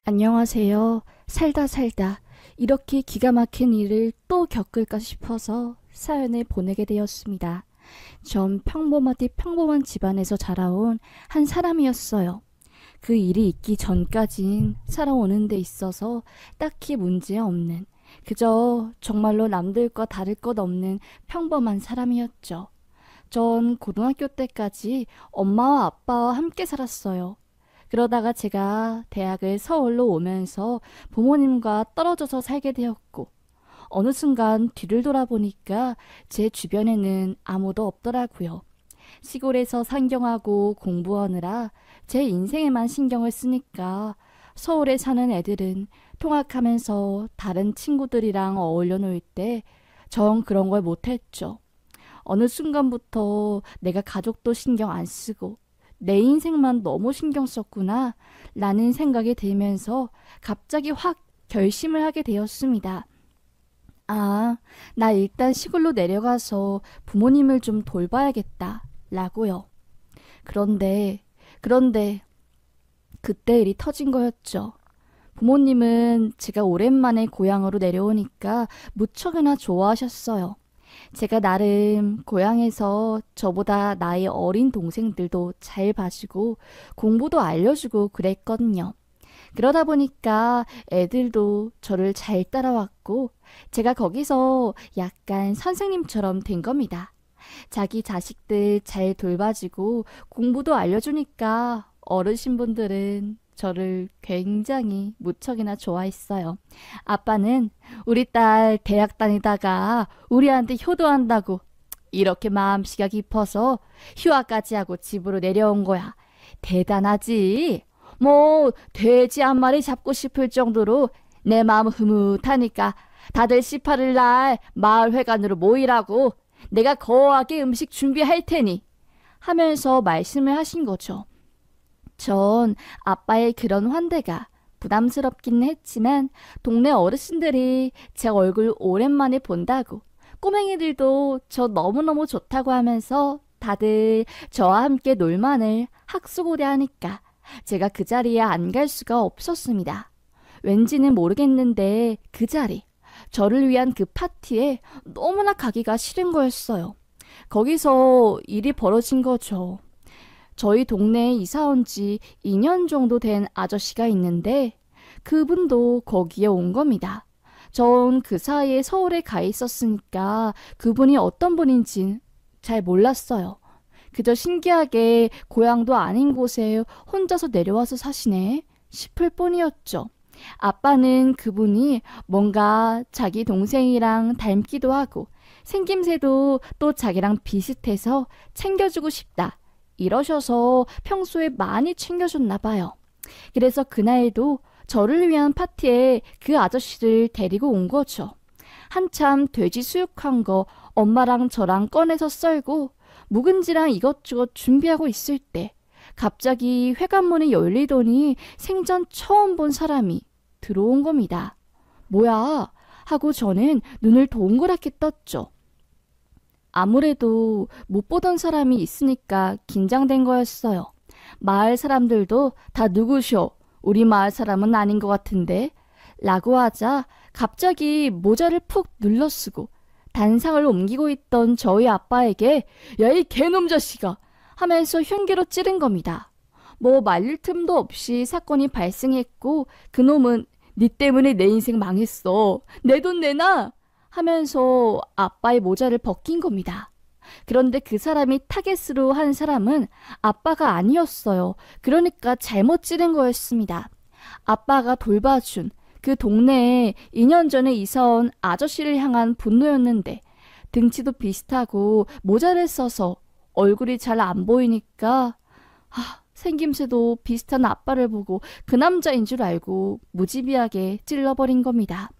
안녕하세요. 살다 살다 이렇게 기가 막힌 일을 또 겪을까 싶어서 사연을 보내게 되었습니다. 전 평범하디 평범한 집안에서 자라온 한 사람이었어요. 그 일이 있기 전까진 살아오는 데 있어서 딱히 문제 없는, 그저 정말로 남들과 다를 것 없는 평범한 사람이었죠. 전 고등학교 때까지 엄마와 아빠와 함께 살았어요. 그러다가 제가 대학을 서울로 오면서 부모님과 떨어져서 살게 되었고, 어느 순간 뒤를 돌아보니까 제 주변에는 아무도 없더라고요. 시골에서 상경하고 공부하느라 제 인생에만 신경을 쓰니까 서울에 사는 애들은 통학하면서 다른 친구들이랑 어울려 놀 때 전 그런 걸 못했죠. 어느 순간부터 내가 가족도 신경 안 쓰고 내 인생만 너무 신경 썼구나 라는 생각이 들면서 갑자기 확 결심을 하게 되었습니다. 아, 나 일단 시골로 내려가서 부모님을 좀 돌봐야겠다 라고요. 그런데 그때 일이 터진 거였죠. 부모님은 제가 오랜만에 고향으로 내려오니까 무척이나 좋아하셨어요. 제가 나름 고향에서 저보다 나이 어린 동생들도 잘 봐주고 공부도 알려주고 그랬거든요. 그러다 보니까 애들도 저를 잘 따라왔고 제가 거기서 약간 선생님처럼 된 겁니다. 자기 자식들 잘 돌봐주고 공부도 알려주니까 어르신분들은 저를 굉장히 무척이나 좋아했어요. 아빠는 우리 딸 대학 다니다가 우리한테 효도한다고 이렇게 마음씨가 깊어서 휴학까지 하고 집으로 내려온 거야. 대단하지? 뭐 돼지 한 마리 잡고 싶을 정도로 내 마음 흐뭇하니까 다들 18일 날 마을회관으로 모이라고 내가 거하게 음식 준비할 테니 하면서 말씀을 하신 거죠. 전 아빠의 그런 환대가 부담스럽기는 했지만 동네 어르신들이 제 얼굴 오랜만에 본다고 꼬맹이들도 저 너무너무 좋다고 하면서 다들 저와 함께 놀만을 학수고대하니까 제가 그 자리에 안 갈 수가 없었습니다. 왠지는 모르겠는데 그 자리, 저를 위한 그 파티에 너무나 가기가 싫은 거였어요. 거기서 일이 벌어진 거죠. 저희 동네에 이사 온 지 2년 정도 된 아저씨가 있는데 그분도 거기에 온 겁니다. 전 그 사이에 서울에 가 있었으니까 그분이 어떤 분인지 잘 몰랐어요. 그저 신기하게 고향도 아닌 곳에 혼자서 내려와서 사시네 싶을 뿐이었죠. 아빠는 그분이 뭔가 자기 동생이랑 닮기도 하고 생김새도 또 자기랑 비슷해서 챙겨주고 싶다 이러셔서 평소에 많이 챙겨줬나 봐요. 그래서 그날도 저를 위한 파티에 그 아저씨를 데리고 온 거죠. 한참 돼지 수육한 거 엄마랑 저랑 꺼내서 썰고 묵은지랑 이것저것 준비하고 있을 때 갑자기 회관문이 열리더니 생전 처음 본 사람이 들어온 겁니다. 뭐야? 하고 저는 눈을 동그랗게 떴죠. 아무래도 못 보던 사람이 있으니까 긴장된 거였어요. 마을 사람들도 다 누구셔? 우리 마을 사람은 아닌 것 같은데? 라고 하자 갑자기 모자를 푹 눌러쓰고 단상을 옮기고 있던 저희 아빠에게 야, 이 개놈 자식아! 하면서 흉기로 찌른 겁니다. 뭐 말릴 틈도 없이 사건이 발생했고 그놈은 니 때문에 내 인생 망했어. 내 돈 내놔! 하면서 아빠의 모자를 벗긴 겁니다. 그런데 그 사람이 타겟으로 한 사람은 아빠가 아니었어요. 그러니까 잘못 찌른 거였습니다. 아빠가 돌봐준 그 동네에 2년 전에 이사온 아저씨를 향한 분노였는데 등치도 비슷하고 모자를 써서 얼굴이 잘 안 보이니까 생김새도 비슷한 아빠를 보고 그 남자인 줄 알고 무지비하게 찔러버린 겁니다.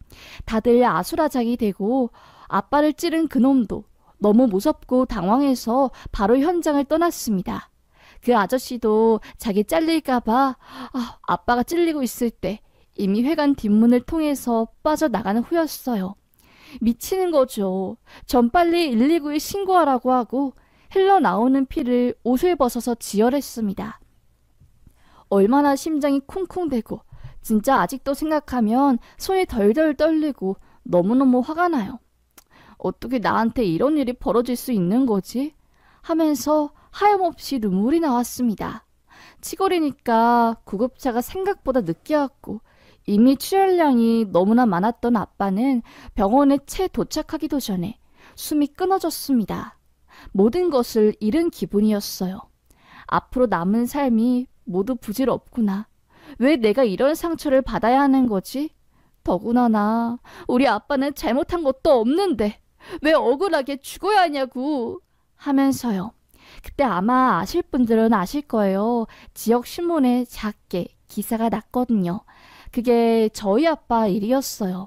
다들 아수라장이 되고 아빠를 찌른 그놈도 너무 무섭고 당황해서 바로 현장을 떠났습니다. 그 아저씨도 자기 잘릴까봐 아빠가 찔리고 있을 때 이미 회관 뒷문을 통해서 빠져나가는 후였어요. 미치는 거죠. 전 빨리 119에 신고하라고 하고 흘러나오는 피를 옷을 벗어서 지혈했습니다. 얼마나 심장이 쿵쿵대고 진짜 아직도 생각하면 손이 덜덜 떨리고 너무너무 화가 나요. 어떻게 나한테 이런 일이 벌어질 수 있는 거지? 하면서 하염없이 눈물이 나왔습니다. 치골이니까 구급차가 생각보다 늦게 왔고 이미 출혈량이 너무나 많았던 아빠는 병원에 채 도착하기도 전에 숨이 끊어졌습니다. 모든 것을 잃은 기분이었어요. 앞으로 남은 삶이 모두 부질없구나. 왜 내가 이런 상처를 받아야 하는 거지? 더구나 우리 아빠는 잘못한 것도 없는데 왜 억울하게 죽어야 하냐고 하면서요. 그때 아마 아실 분들은 아실 거예요. 지역 신문에 작게 기사가 났거든요. 그게 저희 아빠 일이었어요.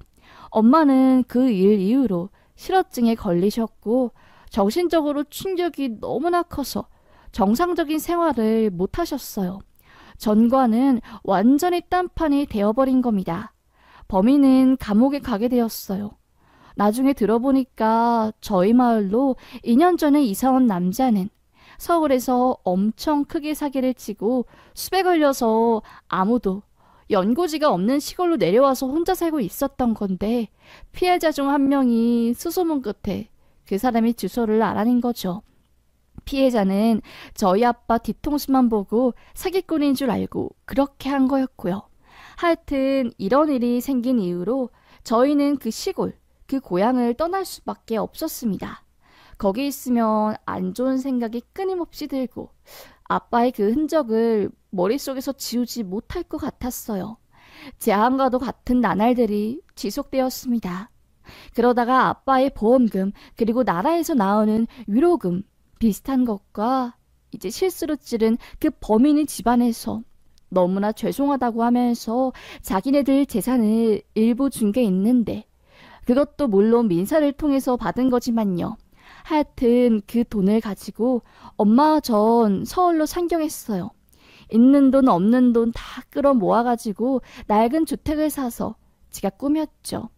엄마는 그 일 이후로 실어증에 걸리셨고 정신적으로 충격이 너무나 커서 정상적인 생활을 못 하셨어요. 전과는 완전히 딴판이 되어버린 겁니다. 범인은 감옥에 가게 되었어요. 나중에 들어보니까 저희 마을로 2년 전에 이사 온 남자는 서울에서 엄청 크게 사기를 치고 숲에 걸려서 아무도 연고지가 없는 시골로 내려와서 혼자 살고 있었던 건데 피해자 중 한 명이 수소문 끝에 그 사람이 주소를 알아낸 거죠. 피해자는 저희 아빠 뒤통수만 보고 사기꾼인 줄 알고 그렇게 한 거였고요. 하여튼 이런 일이 생긴 이후로 저희는 그 시골, 그 고향을 떠날 수밖에 없었습니다. 거기 있으면 안 좋은 생각이 끊임없이 들고 아빠의 그 흔적을 머릿속에서 지우지 못할 것 같았어요. 재앙과도 같은 나날들이 지속되었습니다. 그러다가 아빠의 보험금 그리고 나라에서 나오는 위로금 비슷한 것과 이제 실수로 찌른 그 범인이 집안에서 너무나 죄송하다고 하면서 자기네들 재산을 일부 준 게 있는데 그것도 물론 민사를 통해서 받은 거지만요. 하여튼 그 돈을 가지고 엄마와 전 서울로 상경했어요. 있는 돈 없는 돈 다 끌어 모아가지고 낡은 주택을 사서 제가 꾸몄죠.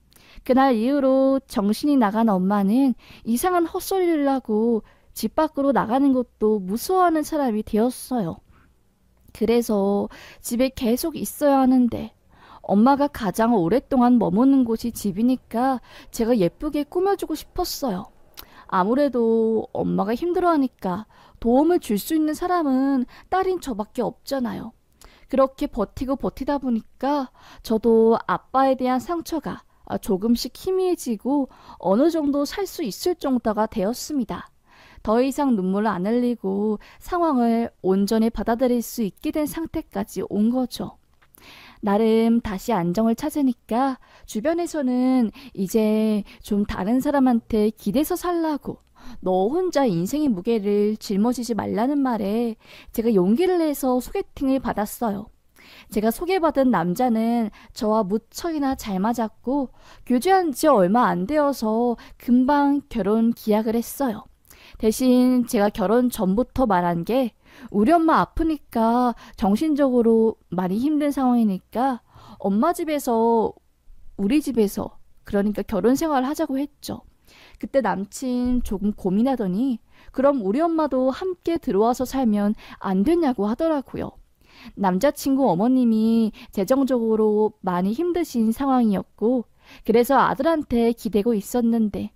그날 이후로 정신이 나간 엄마는 이상한 헛소리를 하고 집 밖으로 나가는 것도 무서워하는 사람이 되었어요. 그래서 집에 계속 있어야 하는데 엄마가 가장 오랫동안 머무는 곳이 집이니까 제가 예쁘게 꾸며주고 싶었어요. 아무래도 엄마가 힘들어하니까 도움을 줄 수 있는 사람은 딸인 저밖에 없잖아요. 그렇게 버티다 보니까 저도 아빠에 대한 상처가 조금씩 희미해지고 어느 정도 살 수 있을 정도가 되었습니다. 더 이상 눈물을 안 흘리고 상황을 온전히 받아들일 수 있게 된 상태까지 온 거죠. 나름 다시 안정을 찾으니까 주변에서는 이제 좀 다른 사람한테 기대서 살라고 너 혼자 인생의 무게를 짊어지지 말라는 말에 제가 용기를 내서 소개팅을 받았어요. 제가 소개받은 남자는 저와 무척이나 잘 맞았고 교제한 지 얼마 안 되어서 금방 결혼 기약을 했어요. 대신 제가 결혼 전부터 말한 게 우리 엄마 아프니까 정신적으로 많이 힘든 상황이니까 엄마 집에서 우리 집에서 그러니까 결혼 생활을 하자고 했죠. 그때 남친 조금 고민하더니 그럼 우리 엄마도 함께 들어와서 살면 안 되냐고 하더라고요. 남자친구 어머님이 재정적으로 많이 힘드신 상황이었고 그래서 아들한테 기대고 있었는데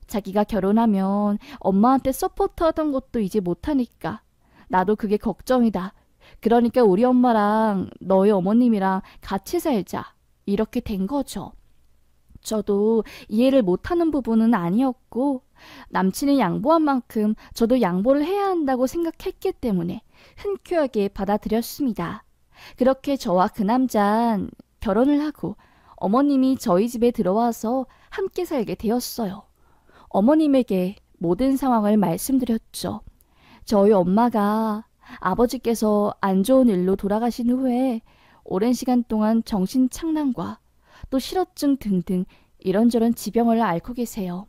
자기가 결혼하면 엄마한테 서포트하던 것도 이제 못하니까 나도 그게 걱정이다. 그러니까 우리 엄마랑 너희 어머님이랑 같이 살자. 이렇게 된 거죠. 저도 이해를 못하는 부분은 아니었고 남친이 양보한 만큼 저도 양보를 해야 한다고 생각했기 때문에 흔쾌하게 받아들였습니다. 그렇게 저와 그 남자는 결혼을 하고 어머님이 저희 집에 들어와서 함께 살게 되었어요. 어머님에게 모든 상황을 말씀드렸죠. 저희 엄마가 아버지께서 안 좋은 일로 돌아가신 후에 오랜 시간 동안 정신착란과 또 실어증 등등 이런저런 지병을 앓고 계세요.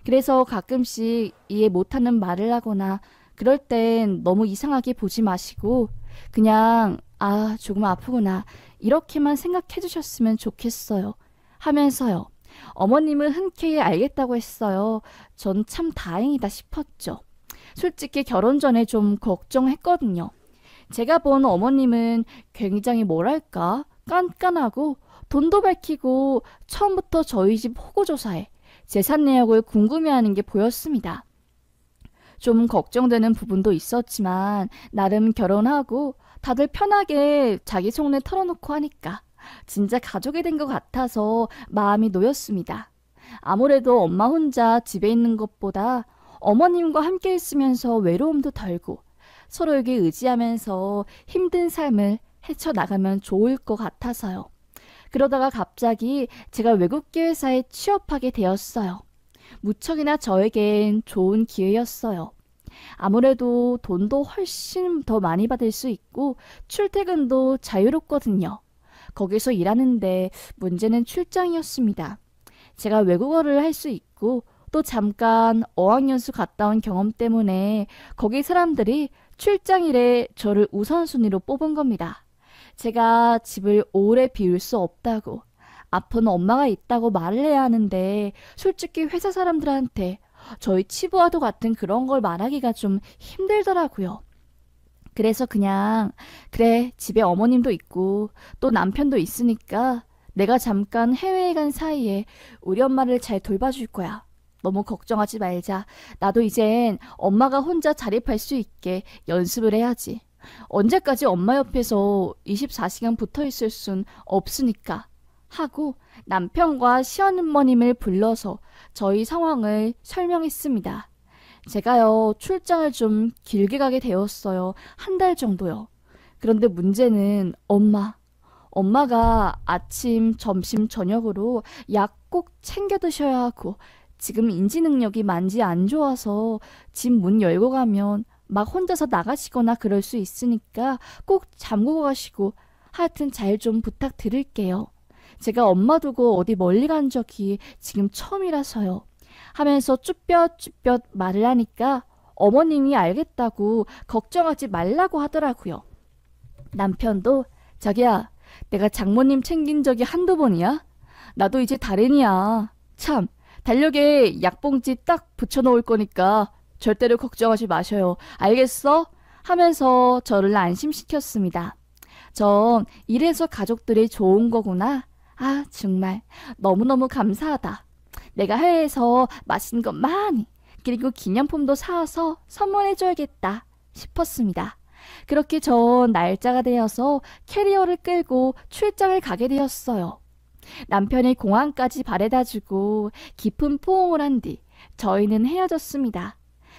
그래서 가끔씩 이해 못하는 말을 하거나 그럴 땐 너무 이상하게 보지 마시고 그냥 조금 아프구나 이렇게만 생각해 주셨으면 좋겠어요 하면서요. 어머님은 흔쾌히 알겠다고 했어요. 전 참 다행이다 싶었죠. 솔직히 결혼 전에 좀 걱정했거든요. 제가 본 어머님은 굉장히 뭐랄까 깐깐하고 돈도 밝히고 처음부터 저희 집 호구조사에 재산 내역을 궁금해하는 게 보였습니다. 좀 걱정되는 부분도 있었지만 나름 결혼하고 다들 편하게 자기 속내 털어놓고 하니까 진짜 가족이 된 것 같아서 마음이 놓였습니다. 아무래도 엄마 혼자 집에 있는 것보다 어머님과 함께 있으면서 외로움도 덜고 서로에게 의지하면서 힘든 삶을 헤쳐나가면 좋을 것 같아서요. 그러다가 갑자기 제가 외국계 회사에 취업하게 되었어요. 무척이나 저에겐 좋은 기회였어요. 아무래도 돈도 훨씬 더 많이 받을 수 있고 출퇴근도 자유롭거든요. 거기서 일하는데 문제는 출장이었습니다. 제가 외국어를 할 수 있고 또 잠깐 어학연수 갔다 온 경험 때문에 거기 사람들이 출장일에 저를 우선순위로 뽑은 겁니다. 제가 집을 오래 비울 수 없다고, 아픈 엄마가 있다고 말을 해야 하는데 솔직히 회사 사람들한테 저희 치부와도 같은 그런 걸 말하기가 좀 힘들더라고요. 그래서 그냥 그래, 집에 어머님도 있고 또 남편도 있으니까 내가 잠깐 해외에 간 사이에 우리 엄마를 잘 돌봐줄 거야. 너무 걱정하지 말자. 나도 이젠 엄마가 혼자 자립할 수 있게 연습을 해야지. 언제까지 엄마 옆에서 24시간 붙어 있을 순 없으니까 하고 남편과 시어머님을 불러서 저희 상황을 설명했습니다. 제가요, 출장을 좀 길게 가게 되었어요. 한 달 정도요. 그런데 문제는 엄마가 아침, 점심, 저녁으로 약 꼭 챙겨 드셔야 하고 지금 인지 능력이 많이 안 좋아서 집 문 열고 가면 막 혼자서 나가시거나 그럴 수 있으니까 꼭 잠그고 가시고 하여튼 잘 좀 부탁드릴게요. 제가 엄마 두고 어디 멀리 간 적이 지금 처음이라서요. 하면서 쭈뼛쭈뼛 말을 하니까 어머님이 알겠다고 걱정하지 말라고 하더라고요. 남편도 자기야, 내가 장모님 챙긴 적이 한두 번이야? 나도 이제 달인이야. 참, 달력에 약봉지 딱 붙여놓을 거니까 절대로 걱정하지 마셔요. 알겠어? 하면서 저를 안심시켰습니다. 전 이래서 가족들이 좋은 거구나. 아, 정말 너무너무 감사하다. 내가 해외에서 맛있는 것 많이, 그리고 기념품도 사와서 선물해줘야겠다 싶었습니다. 그렇게 전 날짜가 되어서 캐리어를 끌고 출장을 가게 되었어요. 남편이 공항까지 바래다주고 깊은 포옹을 한 뒤 저희는 헤어졌습니다.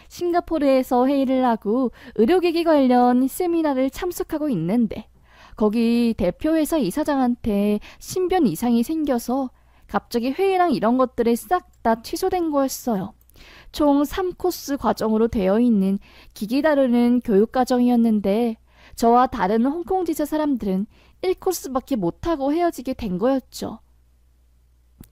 싱가포르에서 회의를 하고 의료기기 관련 세미나를 참석하고 있는데 거기 대표회사 이사장한테 신변 이상이 생겨서 갑자기 회의랑 이런 것들이 싹 다 취소된 거였어요. 총 3코스 과정으로 되어 있는 기기 다루는 교육과정이었는데 저와 다른 홍콩 지사 사람들은 1코스밖에 못하고 헤어지게 된 거였죠.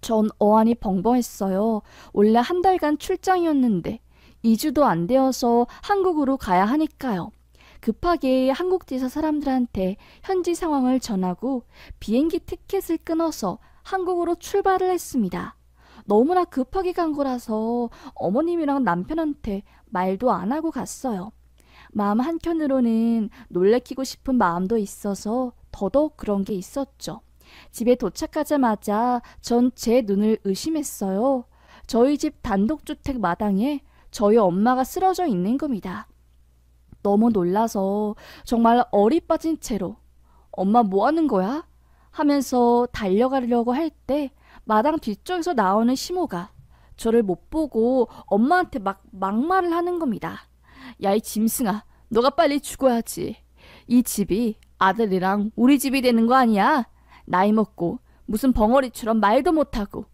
전 어안이 벙벙했어요. 원래 한 달간 출장이었는데 2주도 안 되어서 한국으로 가야 하니까요. 급하게 한국 지사 사람들한테 현지 상황을 전하고 비행기 티켓을 끊어서 한국으로 출발을 했습니다. 너무나 급하게 간 거라서 어머님이랑 남편한테 말도 안 하고 갔어요. 마음 한켠으로는 놀래키고 싶은 마음도 있어서 더더욱 그런 게 있었죠. 집에 도착하자마자 전 제 눈을 의심했어요. 저희 집 단독주택 마당에 저희 엄마가 쓰러져 있는 겁니다. 너무 놀라서 정말 얼이 빠진 채로 엄마 뭐 하는 거야? 하면서 달려가려고 할 때 마당 뒤쪽에서 나오는 시모가 저를 못 보고 엄마한테 막말을 하는 겁니다. 야, 이 짐승아, 너가 빨리 죽어야지. 이 집이 아들이랑 우리 집이 되는 거 아니야? 나이 먹고 무슨 벙어리처럼 말도 못하고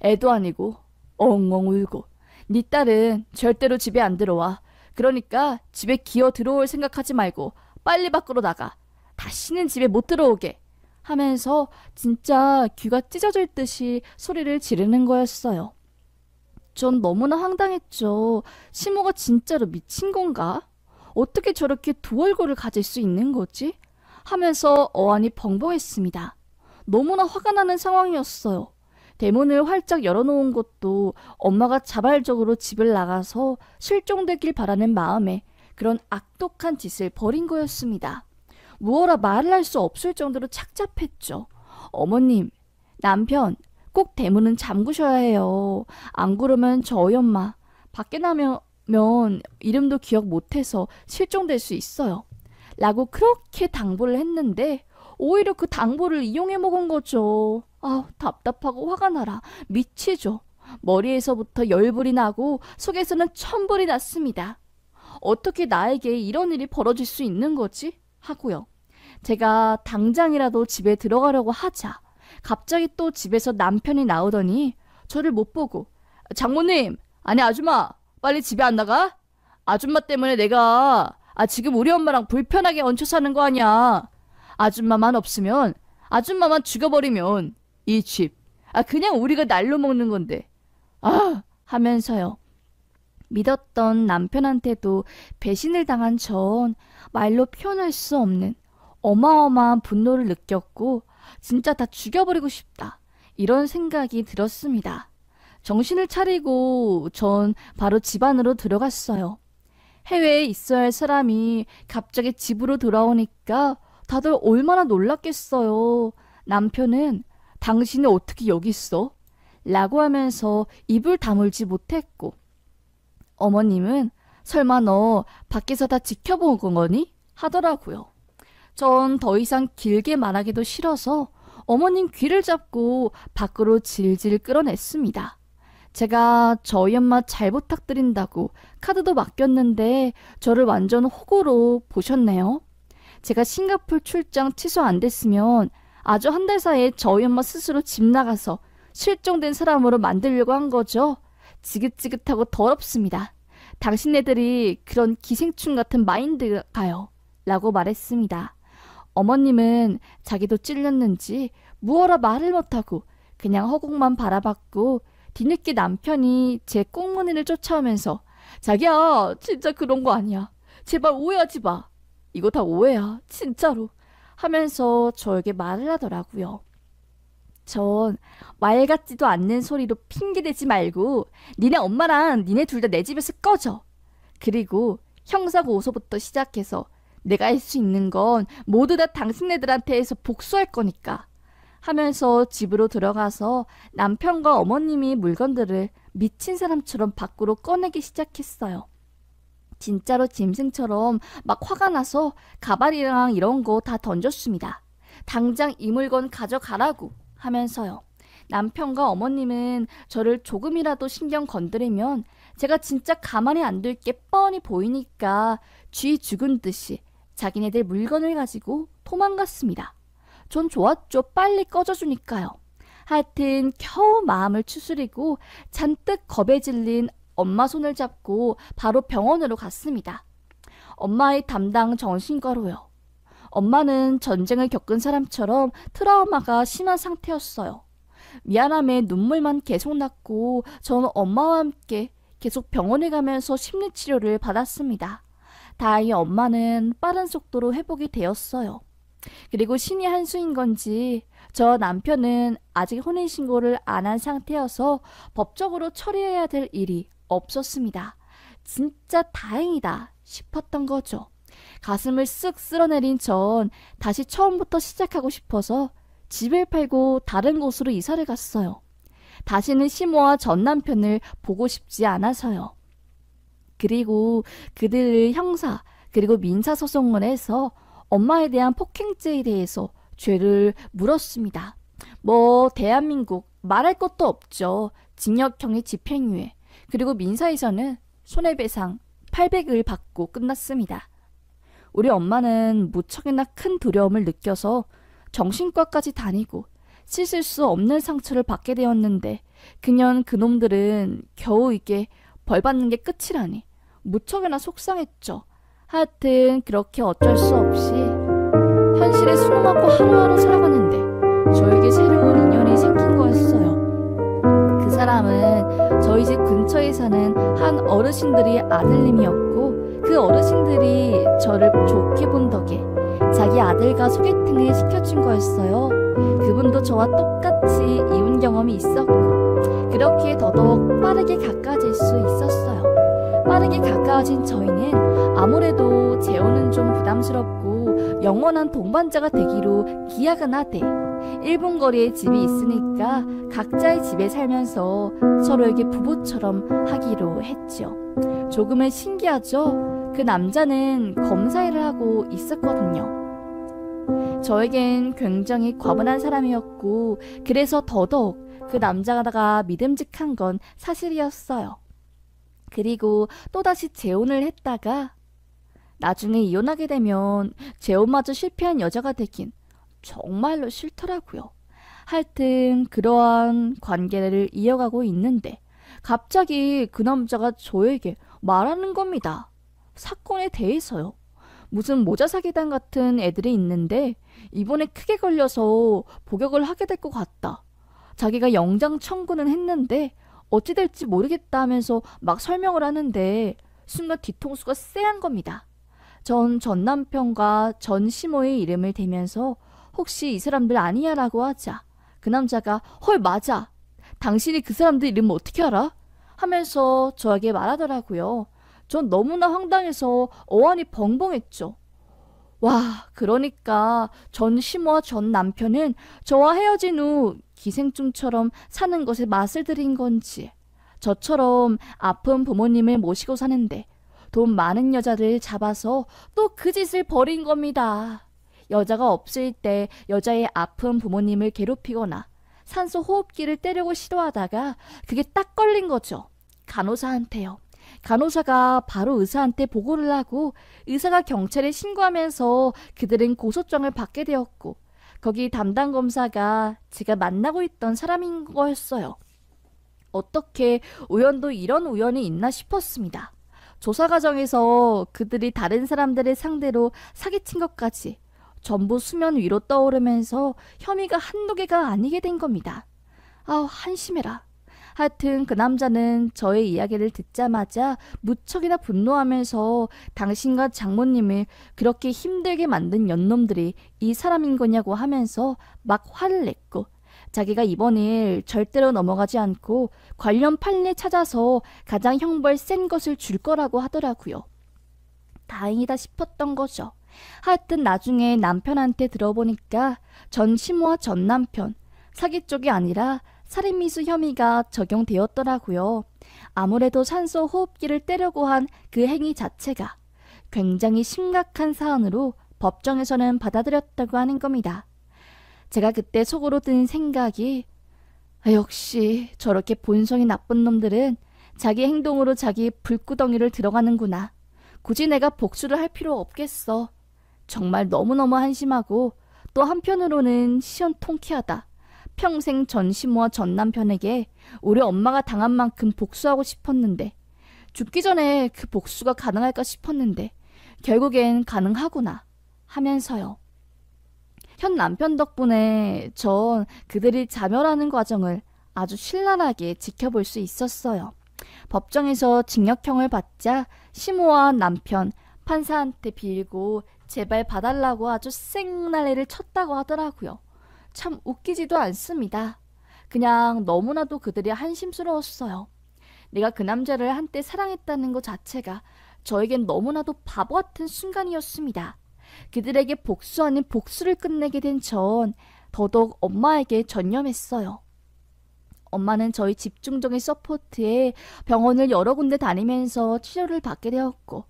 애도 아니고 엉엉 울고 네 딸은 절대로 집에 안 들어와. 그러니까 집에 기어 들어올 생각하지 말고 빨리 밖으로 나가. 다시는 집에 못 들어오게. 하면서 진짜 귀가 찢어질 듯이 소리를 지르는 거였어요. 전 너무나 황당했죠. 시모가 진짜로 미친 건가? 어떻게 저렇게 두 얼굴을 가질 수 있는 거지? 하면서 어안이 벙벙했습니다. 너무나 화가 나는 상황이었어요. 대문을 활짝 열어놓은 것도 엄마가 자발적으로 집을 나가서 실종되길 바라는 마음에 그런 악독한 짓을 벌인 거였습니다. 무어라 말을 할 수 없을 정도로 착잡했죠. 어머님, 남편 꼭 대문은 잠그셔야 해요. 안 그러면 저희 엄마 밖에 나면 이름도 기억 못해서 실종될 수 있어요. 라고 그렇게 당부를 했는데 오히려 그 당부를 이용해 먹은 거죠. 아, 답답하고 화가 나라 미치죠. 머리에서부터 열불이 나고 속에서는 천불이 났습니다. 어떻게 나에게 이런 일이 벌어질 수 있는 거지? 하고요. 제가 당장이라도 집에 들어가려고 하자 갑자기 또 집에서 남편이 나오더니 저를 못 보고 장모님, 아니 아줌마 빨리 집에 안 나가? 아줌마 때문에 내가 지금 우리 엄마랑 불편하게 얹혀 사는 거 아니야. 아줌마만 없으면 아줌마만 죽여버리면 이 집 그냥 우리가 날로 먹는 건데 하면서요. 믿었던 남편한테도 배신을 당한 전 말로 표현할 수 없는 어마어마한 분노를 느꼈고 진짜 다 죽여버리고 싶다. 이런 생각이 들었습니다. 정신을 차리고 전 바로 집 안으로 들어갔어요. 해외에 있어야 할 사람이 갑자기 집으로 돌아오니까 다들 얼마나 놀랐겠어요. 남편은 당신이 어떻게 여기 있어? 라고 하면서 입을 다물지 못했고 어머님은 설마 너 밖에서 다 지켜보고 거니? 하더라고요. 전 더 이상 길게 말하기도 싫어서 어머님 귀를 잡고 밖으로 질질 끌어냈습니다. 제가 저희 엄마 잘 부탁드린다고 카드도 맡겼는데 저를 완전 호구로 보셨네요. 제가 싱가포르 출장 취소 안 됐으면 아주 한 달 사이에 저희 엄마 스스로 집 나가서 실종된 사람으로 만들려고 한 거죠. 지긋지긋하고 더럽습니다. 당신네들이 그런 기생충 같은 마인드가요. 라고 말했습니다. 어머님은 자기도 찔렸는지 무어라 말을 못하고 그냥 허공만 바라봤고 뒤늦게 남편이 제 꽁무니를 쫓아오면서 자기야 진짜 그런 거 아니야. 제발 오해하지 마. 이거 다 오해야. 진짜로. 하면서 저에게 말을 하더라고요. 전 말 같지도 않는 소리로 핑계대지 말고 니네 엄마랑 니네 둘 다 내 집에서 꺼져. 그리고 형사고소부터 시작해서 내가 할 수 있는 건 모두 다 당신네들한테 해서 복수할 거니까 하면서 집으로 들어가서 남편과 어머님이 물건들을 미친 사람처럼 밖으로 꺼내기 시작했어요. 진짜로 짐승처럼 막 화가 나서 가발이랑 이런 거 다 던졌습니다. 당장 이 물건 가져가라고 하면서요. 남편과 어머님은 저를 조금이라도 신경 건드리면 제가 진짜 가만히 안 둘 게 뻔히 보이니까 쥐 죽은 듯이 자기네들 물건을 가지고 도망갔습니다. 전 좋았죠. 빨리 꺼져주니까요. 하여튼 겨우 마음을 추스리고 잔뜩 겁에 질린 엄마 손을 잡고 바로 병원으로 갔습니다. 엄마의 담당 정신과로요. 엄마는 전쟁을 겪은 사람처럼 트라우마가 심한 상태였어요. 미안함에 눈물만 계속 났고 저는 엄마와 함께 계속 병원에 가면서 심리치료를 받았습니다. 다행히 엄마는 빠른 속도로 회복이 되었어요. 그리고 신이 한 수인 건지 저 남편은 아직 혼인신고를 안 한 상태여서 법적으로 처리해야 될 일이 없었습니다. 진짜 다행이다 싶었던 거죠. 가슴을 쓱 쓸어내린 전 다시 처음부터 시작하고 싶어서 집을 팔고 다른 곳으로 이사를 갔어요. 다시는 시모와 전 남편을 보고 싶지 않아서요. 그리고 그들을 형사 그리고 민사소송을 해서 엄마에 대한 폭행죄에 대해서 죄를 물었습니다. 대한민국 말할 것도 없죠. 징역형의 집행유예 그리고 민사에서는 손해배상 800을 받고 끝났습니다. 우리 엄마는 무척이나 큰 두려움을 느껴서 정신과까지 다니고 씻을 수 없는 상처를 받게 되었는데 그년 그놈들은 겨우 이게 벌받는 게 끝이라니 무척이나 속상했죠. 하여튼 그렇게 어쩔 수 없이 현실에 순응하고 하루하루 살아가는데 저에게 새로운 인연이 생긴 거였어요. 그 사람은 저희 집 근처에 사는 한 어르신들이 아들님이었고 그 어르신들이 저를 좋게 본 덕에 자기 아들과 소개팅을 시켜준 거였어요. 그분도 저와 똑같이 이혼 경험이 있었고 그렇게 더더욱 빠르게 가까워질 수 있었어요. 빠르게 가까워진 저희는 아무래도 재혼은 좀 부담스럽고 영원한 동반자가 되기로 기약은 하되 1분 거리에 집이 있으니까 각자의 집에 살면서 서로에게 부부처럼 하기로 했죠. 조금은 신기하죠? 그 남자는 검사 일을 하고 있었거든요. 저에겐 굉장히 과분한 사람이었고 그래서 더더욱 그 남자가 믿음직한 건 사실이었어요. 그리고 또다시 재혼을 했다가 나중에 이혼하게 되면 재혼마저 실패한 여자가 되긴 정말로 싫더라고요. 하여튼 그러한 관계를 이어가고 있는데 갑자기 그 남자가 저에게 말하는 겁니다. 사건에 대해서요. 무슨 모자 사기단 같은 애들이 있는데 이번에 크게 걸려서 복역을 하게 될 것 같다. 자기가 영장 청구는 했는데 어찌 될지 모르겠다 하면서 막 설명을 하는데 순간 뒤통수가 쎄한 겁니다. 전 남편과 전 시모의 이름을 대면서 혹시 이 사람들 아니야? 라고 하자 그 남자가 헐 맞아. 당신이 그 사람들 이름을 어떻게 알아? 하면서 저에게 말하더라고요. 전 너무나 황당해서 어안이 벙벙했죠. 와, 그러니까 전 시모와 전 남편은 저와 헤어진 후 기생충처럼 사는 것에 맛을 들인 건지 저처럼 아픈 부모님을 모시고 사는데 돈 많은 여자를 잡아서 또 그 짓을 벌인 겁니다. 여자가 없을 때 여자의 아픈 부모님을 괴롭히거나 산소 호흡기를 떼려고 시도하다가 그게 딱 걸린 거죠. 간호사한테요. 간호사가 바로 의사한테 보고를 하고 의사가 경찰에 신고하면서 그들은 고소장을 받게 되었고 거기 담당 검사가 제가 만나고 있던 사람인 거였어요. 어떻게 우연도 이런 우연이 있나 싶었습니다. 조사 과정에서 그들이 다른 사람들을 상대로 사기친 것까지 전부 수면 위로 떠오르면서 혐의가 한두 개가 아니게 된 겁니다. 아우, 한심해라. 하여튼 그 남자는 저의 이야기를 듣자마자 무척이나 분노하면서 당신과 장모님을 그렇게 힘들게 만든 연놈들이 이 사람인 거냐고 하면서 막 화를 냈고 자기가 이번 일 절대로 넘어가지 않고 관련 판례 찾아서 가장 형벌 센 것을 줄 거라고 하더라고요. 다행이다 싶었던 거죠. 하여튼 나중에 남편한테 들어보니까 전 시모와 전 남편 사기 쪽이 아니라 살인미수 혐의가 적용되었더라고요. 아무래도 산소 호흡기를 떼려고 한 그 행위 자체가 굉장히 심각한 사안으로 법정에서는 받아들였다고 하는 겁니다. 제가 그때 속으로 든 생각이 역시 저렇게 본성이 나쁜 놈들은 자기 행동으로 자기 불구덩이를 들어가는구나. 굳이 내가 복수를 할 필요 없겠어. 정말 너무너무 한심하고 또 한편으로는 시원 통쾌하다. 평생 전 시모와 전 남편에게 우리 엄마가 당한 만큼 복수하고 싶었는데 죽기 전에 그 복수가 가능할까 싶었는데 결국엔 가능하구나 하면서요. 현 남편 덕분에 전 그들이 자멸하는 과정을 아주 신랄하게 지켜볼 수 있었어요. 법정에서 징역형을 받자 시모와 남편 판사한테 빌고 제발 봐달라고 아주 생난리를 쳤다고 하더라고요. 참 웃기지도 않습니다. 그냥 너무나도 그들이 한심스러웠어요. 내가 그 남자를 한때 사랑했다는 것 자체가 저에겐 너무나도 바보 같은 순간이었습니다. 그들에게 복수 아닌 복수를 끝내게 된 전 더더욱 엄마에게 전념했어요. 엄마는 저희 집중적인 서포트에 병원을 여러 군데 다니면서 치료를 받게 되었고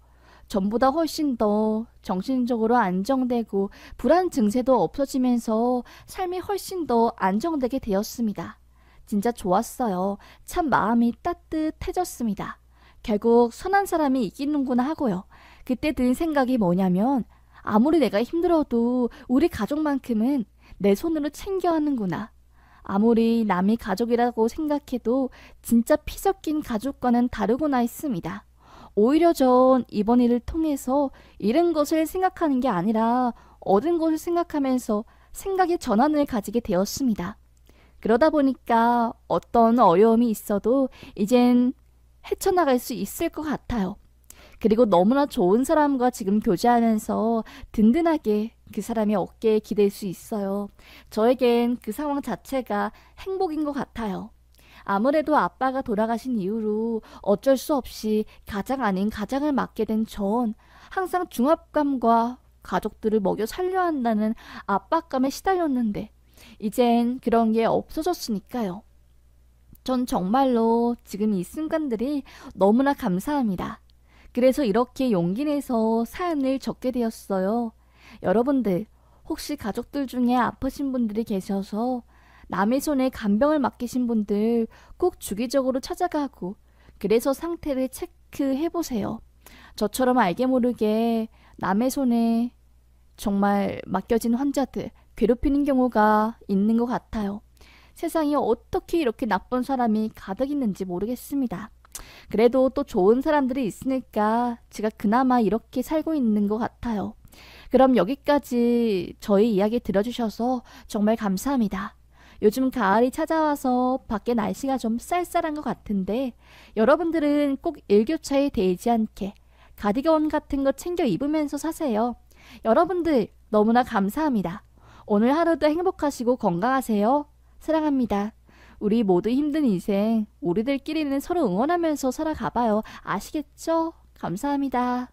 전보다 훨씬 더 정신적으로 안정되고 불안 증세도 없어지면서 삶이 훨씬 더 안정되게 되었습니다. 진짜 좋았어요. 참 마음이 따뜻해졌습니다. 결국 선한 사람이 이기는구나 하고요. 그때 든 생각이 뭐냐면 아무리 내가 힘들어도 우리 가족만큼은 내 손으로 챙겨야 하는구나. 아무리 남이 가족이라고 생각해도 진짜 피 섞인 가족과는 다르구나 했습니다. 오히려 전 이번 일을 통해서 잃은 것을 생각하는 게 아니라 얻은 것을 생각하면서 생각의 전환을 가지게 되었습니다. 그러다 보니까 어떤 어려움이 있어도 이젠 헤쳐나갈 수 있을 것 같아요. 그리고 너무나 좋은 사람과 지금 교제하면서 든든하게 그 사람의 어깨에 기댈 수 있어요. 저에겐 그 상황 자체가 행복인 것 같아요. 아무래도 아빠가 돌아가신 이후로 어쩔 수 없이 가장 아닌 가장을 맡게 된 전 항상 중압감과 가족들을 먹여 살려야 한다는 압박감에 시달렸는데 이젠 그런 게 없어졌으니까요. 전 정말로 지금 이 순간들이 너무나 감사합니다. 그래서 이렇게 용기 내서 사연을 적게 되었어요. 여러분들, 혹시 가족들 중에 아프신 분들이 계셔서 남의 손에 간병을 맡기신 분들 꼭 주기적으로 찾아가고 그래서 상태를 체크해 보세요. 저처럼 알게 모르게 남의 손에 정말 맡겨진 환자들 괴롭히는 경우가 있는 것 같아요. 세상에 어떻게 이렇게 나쁜 사람이 가득 있는지 모르겠습니다. 그래도 또 좋은 사람들이 있으니까 제가 그나마 이렇게 살고 있는 것 같아요. 그럼 여기까지 저희 이야기 들어주셔서 정말 감사합니다. 요즘 가을이 찾아와서 밖에 날씨가 좀 쌀쌀한 것 같은데 여러분들은 꼭 일교차에 대지 않게 가디건 같은 거 챙겨 입으면서 사세요. 여러분들 너무나 감사합니다. 오늘 하루도 행복하시고 건강하세요. 사랑합니다. 우리 모두 힘든 인생 우리들끼리는 서로 응원하면서 살아가봐요. 아시겠죠? 감사합니다.